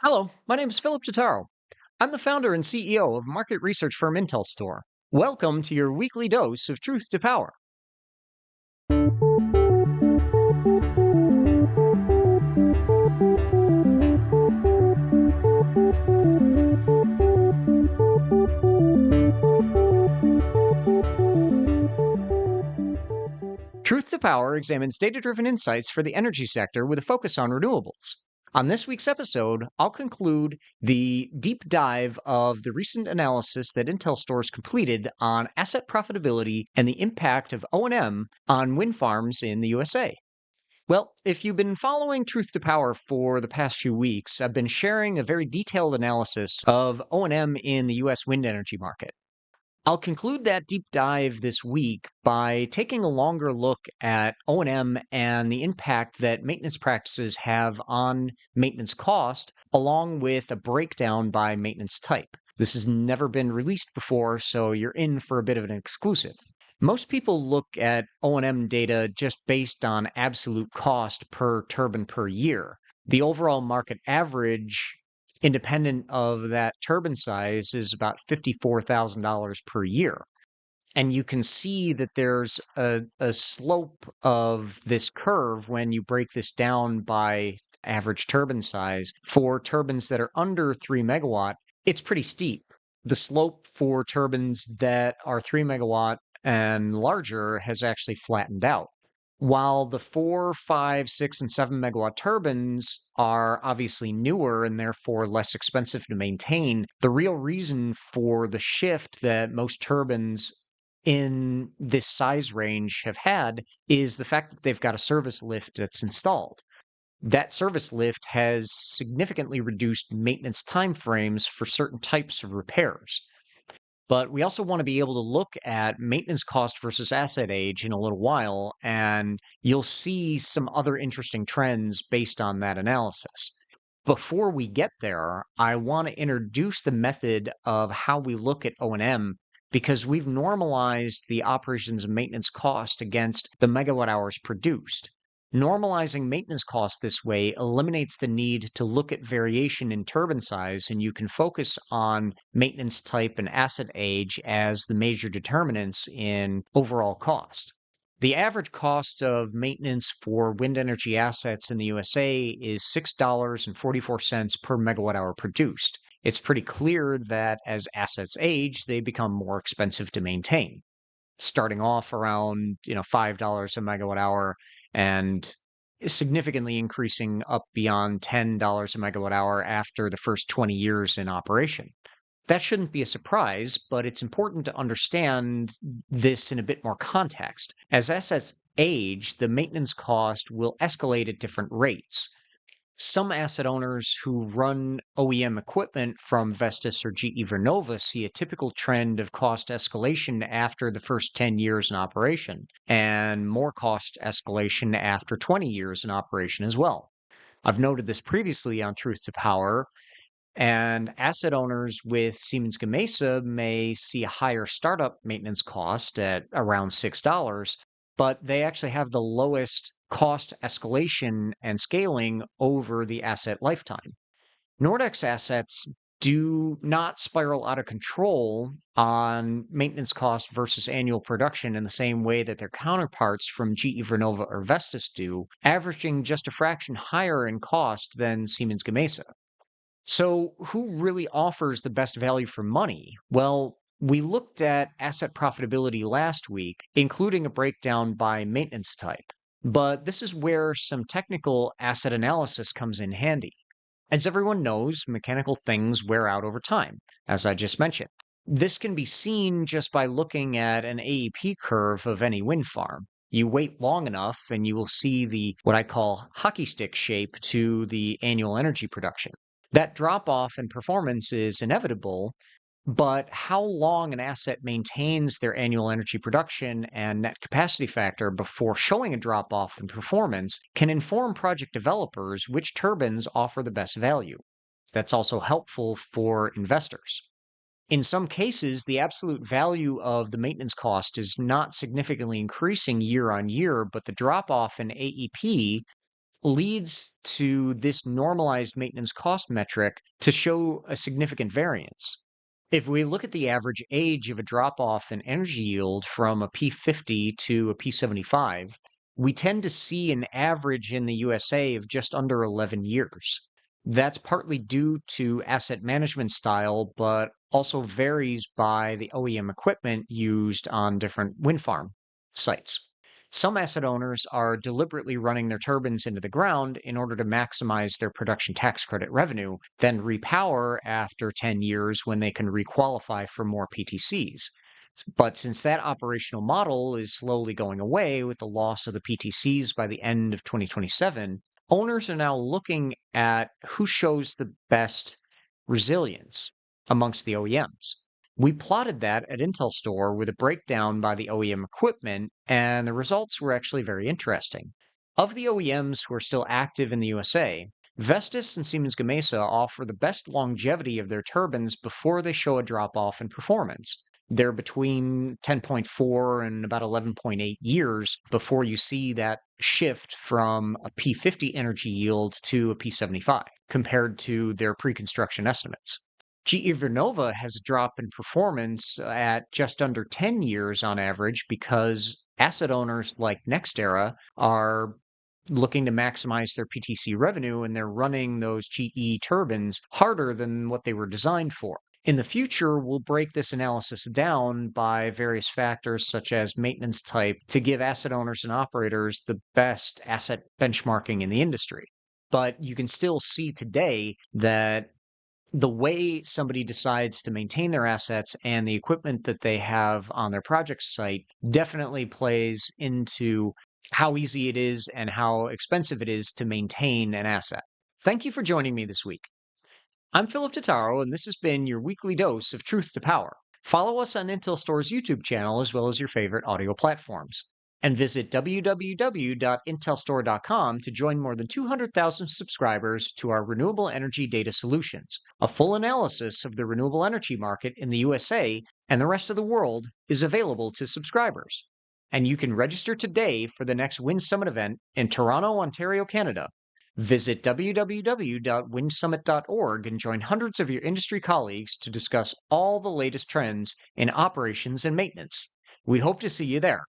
Hello, my name is Philip Totaro. I'm the founder and CEO of market research firm IntelStor. Welcome to your weekly dose of truth to power. Truth to Power examines data driven insights for the energy sector with a focus on renewables. On this week's episode, I'll conclude the deep dive of the recent analysis that IntelStor has completed on asset profitability and the impact of O&M on wind farms in the USA. Well, if you've been following Truth to Power for the past few weeks, I've been sharing a very detailed analysis of O&M in the US wind energy market. I'll conclude that deep dive this week by taking a longer look at O&M and the impact that maintenance practices have on maintenance cost, along with a breakdown by maintenance type. This has never been released before, so you're in for a bit of an exclusive. Most people look at O&M data just based on absolute cost per turbine per year. The overall market average, independent of that turbine size, is about $54,000 per year. And you can see that there's a slope of this curve when you break this down by average turbine size. For turbines that are under 3 megawatt, it's pretty steep. The slope for turbines that are 3 megawatt and larger has actually flattened out. While the 4, 5, 6, and 7 megawatt turbines are obviously newer and therefore less expensive to maintain, the real reason for the shift that most turbines in this size range have had is the fact that they've got a service lift that's installed. That service lift has significantly reduced maintenance timeframes for certain types of repairs. But we also want to be able to look at maintenance cost versus asset age in a little while, and you'll see some other interesting trends based on that analysis. Before we get there, I want to introduce the method of how we look at O&M because we've normalized the operations and maintenance cost against the megawatt hours produced. Normalizing maintenance cost this way eliminates the need to look at variation in turbine size, and you can focus on maintenance type and asset age as the major determinants in overall cost. The average cost of maintenance for wind energy assets in the USA is $6.44 per megawatt hour produced. It's pretty clear that as assets age, they become more expensive to maintain, starting off around $5 a megawatt hour and significantly increasing up beyond $10 a megawatt hour after the first 20 years in operation. That shouldn't be a surprise, but it's important to understand this in a bit more context. As assets age, the maintenance cost will escalate at different rates. Some asset owners who run OEM equipment from Vestas or GE Vernova see a typical trend of cost escalation after the first 10 years in operation, and more cost escalation after 20 years in operation as well. I've noted this previously on Truth to Power, and asset owners with Siemens Gamesa may see a higher startup maintenance cost at around $6, but they actually have the lowest cost escalation and scaling over the asset lifetime. Nordex assets do not spiral out of control on maintenance cost versus annual production in the same way that their counterparts from GE Vernova or Vestas do, averaging just a fraction higher in cost than Siemens Gamesa. So, who really offers the best value for money? Well, we looked at asset profitability last week, including a breakdown by maintenance type. But this is where some technical asset analysis comes in handy. As everyone knows, mechanical things wear out over time, as I just mentioned. This can be seen just by looking at an AEP curve of any wind farm. You wait long enough and you will see the what I call hockey stick shape to the annual energy production. That drop off in performance is inevitable, but how long an asset maintains their annual energy production and net capacity factor before showing a drop off in performance can inform project developers which turbines offer the best value. That's also helpful for investors. In some cases, the absolute value of the maintenance cost is not significantly increasing year on year, but the drop off in AEP leads to this normalized maintenance cost metric to show a significant variance. If we look at the average age of a drop off in energy yield from a P50 to a P75, we tend to see an average in the USA of just under 11 years. That's partly due to asset management style, but also varies by the OEM equipment used on different wind farm sites. Some asset owners are deliberately running their turbines into the ground in order to maximize their production tax credit revenue, then repower after 10 years when they can requalify for more PTCs. But since that operational model is slowly going away with the loss of the PTCs by the end of 2027, owners are now looking at who shows the best resilience amongst the OEMs. We plotted that at IntelStor with a breakdown by the OEM equipment, and the results were actually very interesting. Of the OEMs who are still active in the USA, Vestas and Siemens Gamesa offer the best longevity of their turbines before they show a drop off in performance. They're between 10.4 and about 11.8 years before you see that shift from a P50 energy yield to a P75 compared to their pre-construction estimates. GE Vernova has a drop in performance at just under 10 years on average because asset owners like NextEra are looking to maximize their PTC revenue and they're running those GE turbines harder than what they were designed for. In the future, we'll break this analysis down by various factors such as maintenance type to give asset owners and operators the best asset benchmarking in the industry. But you can still see today that the way somebody decides to maintain their assets and the equipment that they have on their project site definitely plays into how easy it is and how expensive it is to maintain an asset. Thank you for joining me this week. I'm Philip Totaro, and this has been your weekly dose of truth to power. Follow us on IntelStor's YouTube channel as well as your favorite audio platforms. And visit www.intelstore.com to join more than 200,000 subscribers to our renewable energy data solutions. A full analysis of the renewable energy market in the USA and the rest of the world is available to subscribers. And you can register today for the next Wind Summit event in Toronto, Ontario, Canada. Visit www.windsummit.org and join hundreds of your industry colleagues to discuss all the latest trends in operations and maintenance. We hope to see you there.